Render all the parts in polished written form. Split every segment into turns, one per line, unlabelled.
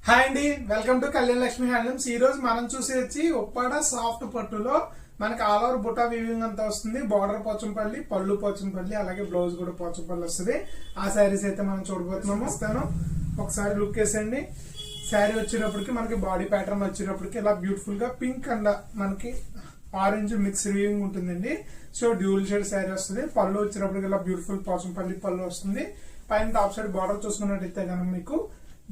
Hi అండి, welcome to Kalyan Lakshmi handlooms. ఈ రోజు మనం చూసేది ఉప్పాడ సాఫ్ట్ పట్టులో మనకి ఆల్ ఓవర్ బుటా వీవింగ్ అంతా వస్తుంది. బార్డర్ పోచంపల్లి, పళ్ళు పోచంపల్లి, అలాగే బ్లౌజ్ కూడా పోచంపల్లి వస్తుంది. ఆ శారీస్ అయితే మనం చూడబోతున్నాము. వస్తాను ఒకసారి లుక్ వేసండి. శారీ వచ్చేటప్పటికి మనకి బాడీ ప్యాటర్న్ వచ్చేటప్పటికి ఇలా బ్యూటిఫుల్ గా పింక్ అండ్ మనకి ఆరెంజ్ మిక్స్ వీవింగ్ ఉంటుందండి. సో డ్యూల్ షేడ్ శారీ వస్తుంది. పళ్ళు వచ్చేటప్పటికి ఇలా బ్యూటిఫుల్ పోచంపల్లి పళ్ళు వస్తుంది. పైన టాప్ సైడ్ బార్డర్ చూసుకున్నట్టయితే కనుక మీకు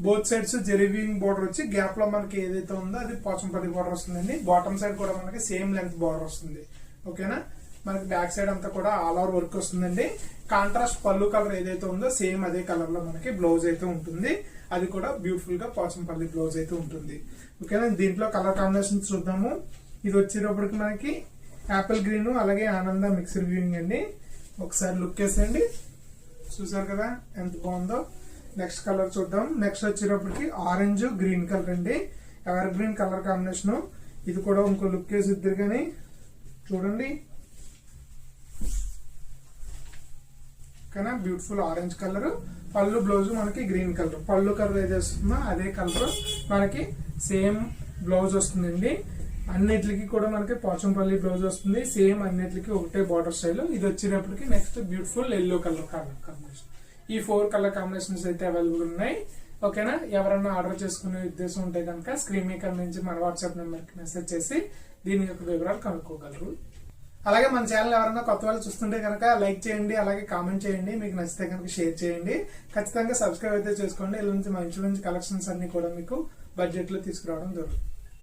బోత్ సైడ్స్ జెరీవింగ్ బోర్డర్ వచ్చి గ్యాప్ లో మనకి ఏదైతే ఉందో అది పోచంపల్లి బోర్డర్ వస్తుందండి. బాటమ్ సైడ్ కూడా మనకి సేమ్ లెంత్ బోర్డర్ వస్తుంది. ఓకేనా, మనకి బ్యాక్ సైడ్ అంతా కూడా ఆల్ ఓవర్ వర్క్ వస్తుందండి. కాంట్రాస్ట్ పళ్ళు కలర్ ఏదైతే ఉందో సేమ్ అదే కలర్ లో మనకి బ్లౌజ్ అయితే ఉంటుంది. అది కూడా బ్యూటిఫుల్ గా పోచంపల్లి బ్లౌజ్ అయితే ఉంటుంది. ఓకేనా, దీంట్లో కలర్ కాంబినేషన్ చూద్దాము. ఇది వచ్చేటప్పటికి మనకి యాపిల్ గ్రీన్ అలాగే ఆనంద మిక్స్డ్ వ్యూయింగ్ అండి. ఒకసారి లుక్ వేసేయండి. చూసారు కదా ఎంత బాగుందో. నెక్స్ట్ కలర్ చూద్దాం. నెక్స్ట్ వచ్చేటప్పటికి ఆరెంజ్ గ్రీన్ కలర్ అండి. Ever green colour combination. ఇది కూడా ఇంకో లుక్ వేసి ఇద్దరు కానీ చూడండి. ఓకేనా, బ్యూటిఫుల్ ఆరెంజ్ కలర్. పళ్ళు బ్లౌజ్ మనకి గ్రీన్ కలర్. పళ్ళు కలర్ ఏది వస్తుందో అదే కలర్ మనకి సేమ్ బ్లౌజ్ వస్తుందండి. అన్నిటికి కూడా మనకి పోచంపల్లి బ్లౌజ్ వస్తుంది. సేమ్ అన్నిటికి ఒకటే బార్డర్ స్టైల్. ఇది వచ్చేటప్పటికి next beautiful yellow colour combination. ఈ 4 కలర్ కాంబినేషన్స్ అయితే అవైలబుల్ ఉన్నాయి. ఓకేనా, ఎవరన్నా ఆర్డర్ చేసుకునే ఉద్దేశం ఉంటే కనుక స్క్రీన్ మీద నుంచి మన వాట్సాప్ నెంబర్ కి మెసేజ్ చేసి దీని యొక్క వివరాలు కనుక్కోగలరు. అలాగే మన ఛానల్ ఎవరైనా కొత్త వాళ్ళు చూస్తుంటే కనుక లైక్ చేయండి, అలాగే కామెంట్ చేయండి. మీకు నచ్చితే కనుక షేర్ చేయండి. ఖచ్చితంగా సబ్స్క్రైబ్ అయితే చేసుకోండి. ఇలా నుంచి మంచి మంచి కలెక్షన్స్ అన్ని కూడా మీకు బడ్జెట్ లో తీసుకురావడం జరుగుతుంది.